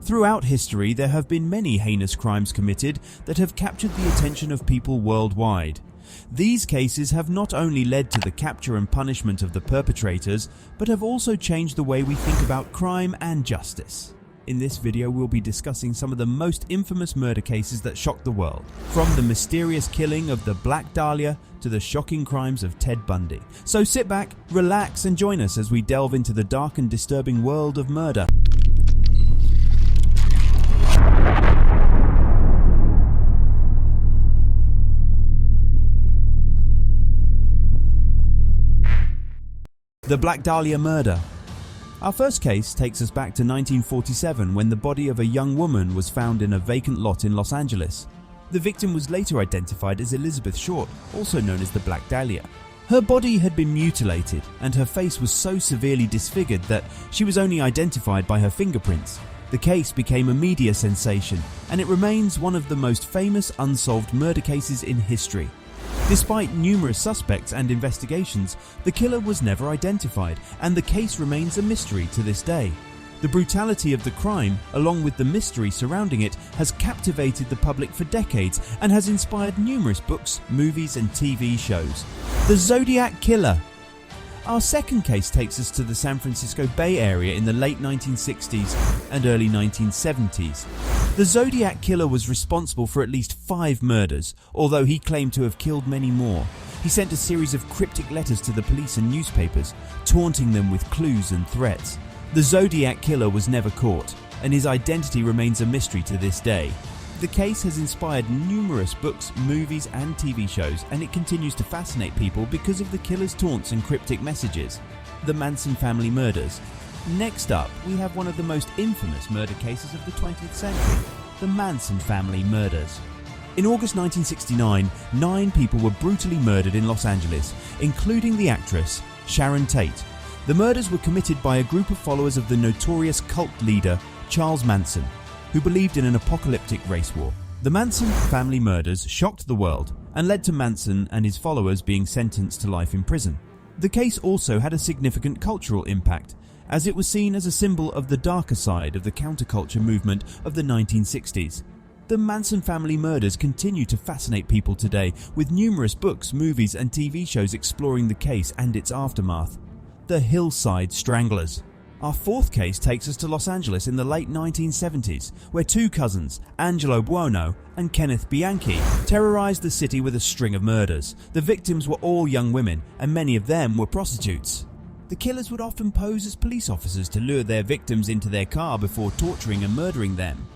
Throughout history, there have been many heinous crimes committed that have captured the attention of people worldwide. These cases have not only led to the capture and punishment of the perpetrators, but have also changed the way we think about crime and justice. In this video, we'll be discussing some of the most infamous murder cases that shocked the world, from the mysterious killing of the Black Dahlia to the shocking crimes of Ted Bundy. So sit back, relax, and join us as we delve into the dark and disturbing world of murder. The Black Dahlia murder. Our first case takes us back to 1947 when the body of a young woman was found in a vacant lot in Los Angeles. The victim was later identified as Elizabeth Short, also known as the Black Dahlia. Her body had been mutilated and her face was so severely disfigured that she was only identified by her fingerprints. The case became a media sensation and it remains one of the most famous unsolved murder cases in history. Despite numerous suspects and investigations, the killer was never identified and the case remains a mystery to this day. The brutality of the crime, along with the mystery surrounding it, has captivated the public for decades and has inspired numerous books, movies and TV shows. The Zodiac Killer. Our second case takes us to the San Francisco Bay Area in the late 1960s and early 1970s. The Zodiac Killer was responsible for at least 5 murders, although he claimed to have killed many more. He sent a series of cryptic letters to the police and newspapers, taunting them with clues and threats. The Zodiac Killer was never caught, and his identity remains a mystery to this day. The case has inspired numerous books, movies and TV shows, and it continues to fascinate people because of the killer's taunts and cryptic messages. The Manson Family Murders. Next up, we have one of the most infamous murder cases of the 20th century, the Manson Family Murders. In August 1969, 9 people were brutally murdered in Los Angeles, including the actress Sharon Tate. The murders were committed by a group of followers of the notorious cult leader Charles Manson, who believed in an apocalyptic race war. The Manson Family Murders shocked the world and led to Manson and his followers being sentenced to life in prison. The case also had a significant cultural impact, as it was seen as a symbol of the darker side of the counterculture movement of the 1960s. The Manson Family Murders continue to fascinate people today, with numerous books, movies and TV shows exploring the case and its aftermath. The Hillside Stranglers. Our fourth case takes us to Los Angeles in the late 1970s, where 2 cousins, Angelo Buono and Kenneth Bianchi, terrorized the city with a string of murders. The victims were all young women, and many of them were prostitutes. The killers would often pose as police officers to lure their victims into their car before torturing and murdering them.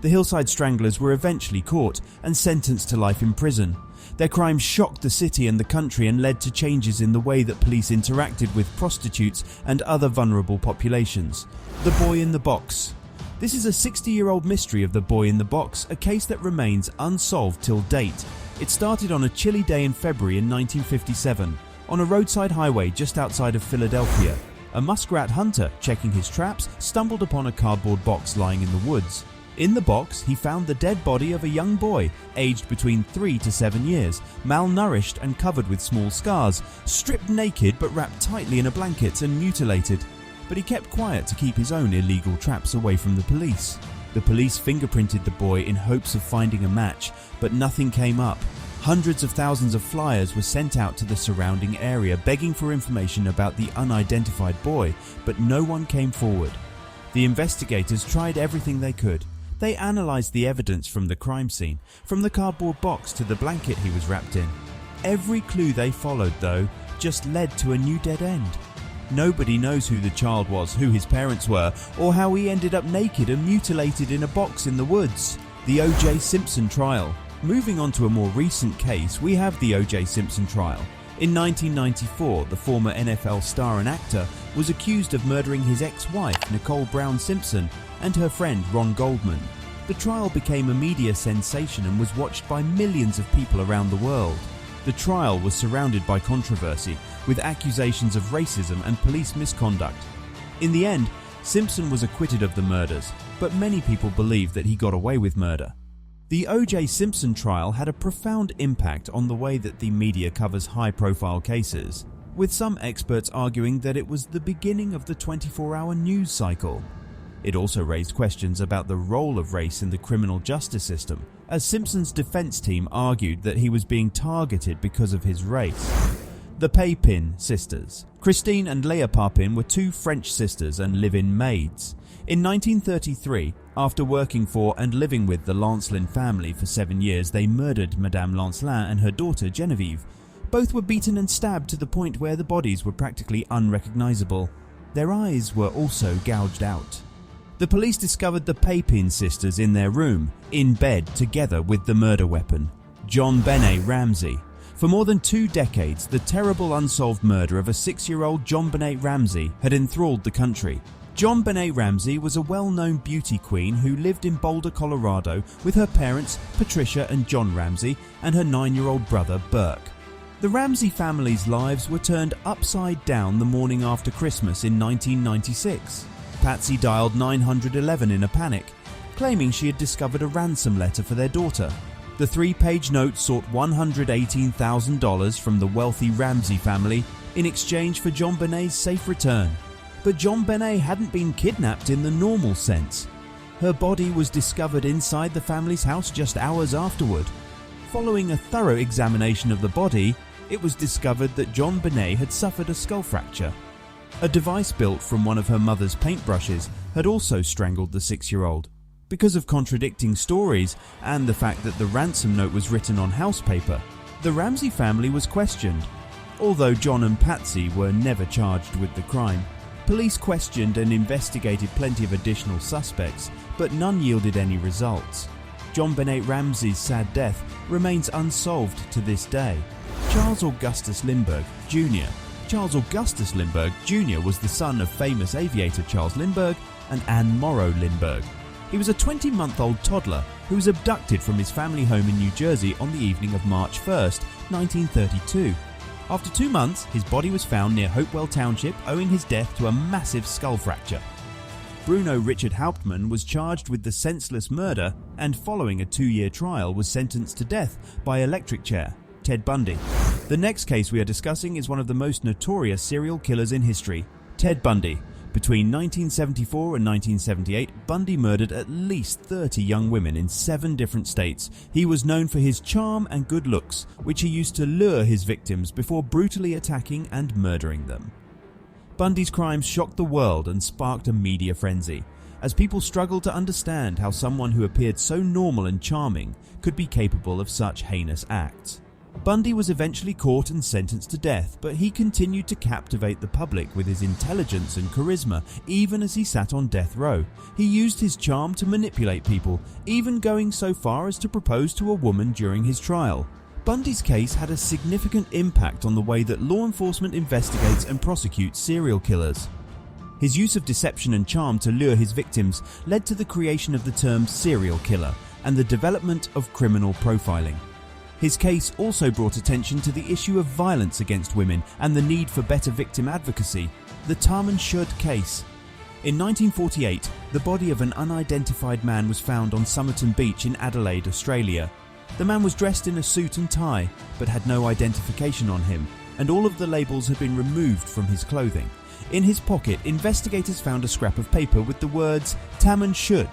The Hillside Stranglers were eventually caught and sentenced to life in prison. Their crimes shocked the city and the country and led to changes in the way that police interacted with prostitutes and other vulnerable populations. The Boy in the Box. This is a 60-year-old mystery of the Boy in the Box, a case that remains unsolved till date. It started on a chilly day in February in 1957, on a roadside highway just outside of Philadelphia. A muskrat hunter, checking his traps, stumbled upon a cardboard box lying in the woods. In the box, he found the dead body of a young boy, aged between 3 to 7 years, malnourished and covered with small scars, stripped naked but wrapped tightly in a blanket and mutilated. But he kept quiet to keep his own illegal traps away from the police. The police fingerprinted the boy in hopes of finding a match, but nothing came up. Hundreds of thousands of flyers were sent out to the surrounding area begging for information about the unidentified boy, but no one came forward. The investigators tried everything they could. They analysed the evidence from the crime scene, from the cardboard box to the blanket he was wrapped in. Every clue they followed, though, just led to a new dead end. Nobody knows who the child was, who his parents were, or how he ended up naked and mutilated in a box in the woods. The O.J. Simpson trial. Moving on to a more recent case, we have the O.J. Simpson trial. In 1994, the former NFL star and actor was accused of murdering his ex-wife, Nicole Brown Simpson, and her friend Ron Goldman. The trial became a media sensation and was watched by millions of people around the world. The trial was surrounded by controversy, with accusations of racism and police misconduct. In the end, Simpson was acquitted of the murders, but many people believe that he got away with murder. The O.J. Simpson trial had a profound impact on the way that the media covers high-profile cases, with some experts arguing that it was the beginning of the 24-hour news cycle. It also raised questions about the role of race in the criminal justice system, as Simpson's defense team argued that he was being targeted because of his race. The Papin sisters. Christine and Leah Papin were two French sisters and live-in maids. In 1933, after working for and living with the Lancelin family for 7 years, they murdered Madame Lancelin and her daughter Genevieve. Both were beaten and stabbed to the point where the bodies were practically unrecognizable. Their eyes were also gouged out. The police discovered the Papin sisters in their room, in bed together with the murder weapon, John Benet Ramsey. For more than 2 decades, the terrible unsolved murder of a 6-year-old John Benet Ramsey had enthralled the country. John Benet Ramsey was a well-known beauty queen who lived in Boulder, Colorado with her parents Patricia and John Ramsey and her 9-year-old brother Burke. The Ramsey family's lives were turned upside down the morning after Christmas in 1996. Patsy dialed 911 in a panic, claiming she had discovered a ransom letter for their daughter. The 3-page note sought $118,000 from the wealthy Ramsey family in exchange for John Benet's safe return. But John Benet hadn't been kidnapped in the normal sense. Her body was discovered inside the family's house just hours afterward. Following a thorough examination of the body, it was discovered that John Benet had suffered a skull fracture. A device built from one of her mother's paintbrushes had also strangled the 6-year-old. Because of contradicting stories and the fact that the ransom note was written on house paper, the Ramsey family was questioned. Although John and Patsy were never charged with the crime, police questioned and investigated plenty of additional suspects, but none yielded any results. John Benet Ramsey's sad death remains unsolved to this day. Charles Augustus Lindbergh Jr. Charles Augustus Lindbergh Jr. was the son of famous aviator Charles Lindbergh and Anne Morrow Lindbergh. He was a 20-month-old toddler who was abducted from his family home in New Jersey on the evening of March 1st, 1932. After 2 months, his body was found near Hopewell Township, owing his death to a massive skull fracture. Bruno Richard Hauptmann was charged with the senseless murder and, following a 2-year trial, was sentenced to death by electric chair. Ted Bundy. The next case we are discussing is one of the most notorious serial killers in history, Ted Bundy. Between 1974 and 1978, Bundy murdered at least 30 young women in 7 different states. He was known for his charm and good looks, which he used to lure his victims before brutally attacking and murdering them. Bundy's crimes shocked the world and sparked a media frenzy, as people struggled to understand how someone who appeared so normal and charming could be capable of such heinous acts. Bundy was eventually caught and sentenced to death, but he continued to captivate the public with his intelligence and charisma even as he sat on death row. He used his charm to manipulate people, even going so far as to propose to a woman during his trial. Bundy's case had a significant impact on the way that law enforcement investigates and prosecutes serial killers. His use of deception and charm to lure his victims led to the creation of the term serial killer and the development of criminal profiling. His case also brought attention to the issue of violence against women and the need for better victim advocacy, the Taman Shud case. In 1948, the body of an unidentified man was found on Somerton Beach in Adelaide, Australia. The man was dressed in a suit and tie, but had no identification on him, and all of the labels had been removed from his clothing. In his pocket, investigators found a scrap of paper with the words Taman Shud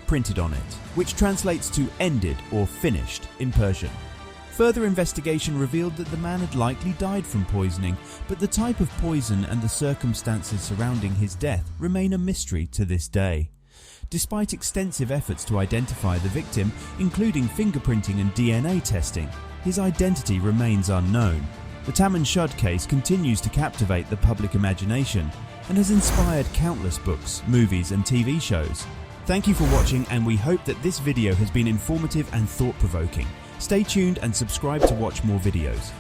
printed on it, which translates to ended or finished in Persian. Further investigation revealed that the man had likely died from poisoning, but the type of poison and the circumstances surrounding his death remain a mystery to this day. Despite extensive efforts to identify the victim, including fingerprinting and DNA testing, his identity remains unknown. The Taman Shud case continues to captivate the public imagination and has inspired countless books, movies and TV shows. Thank you for watching, and we hope that this video has been informative and thought-provoking. Stay tuned and subscribe to watch more videos.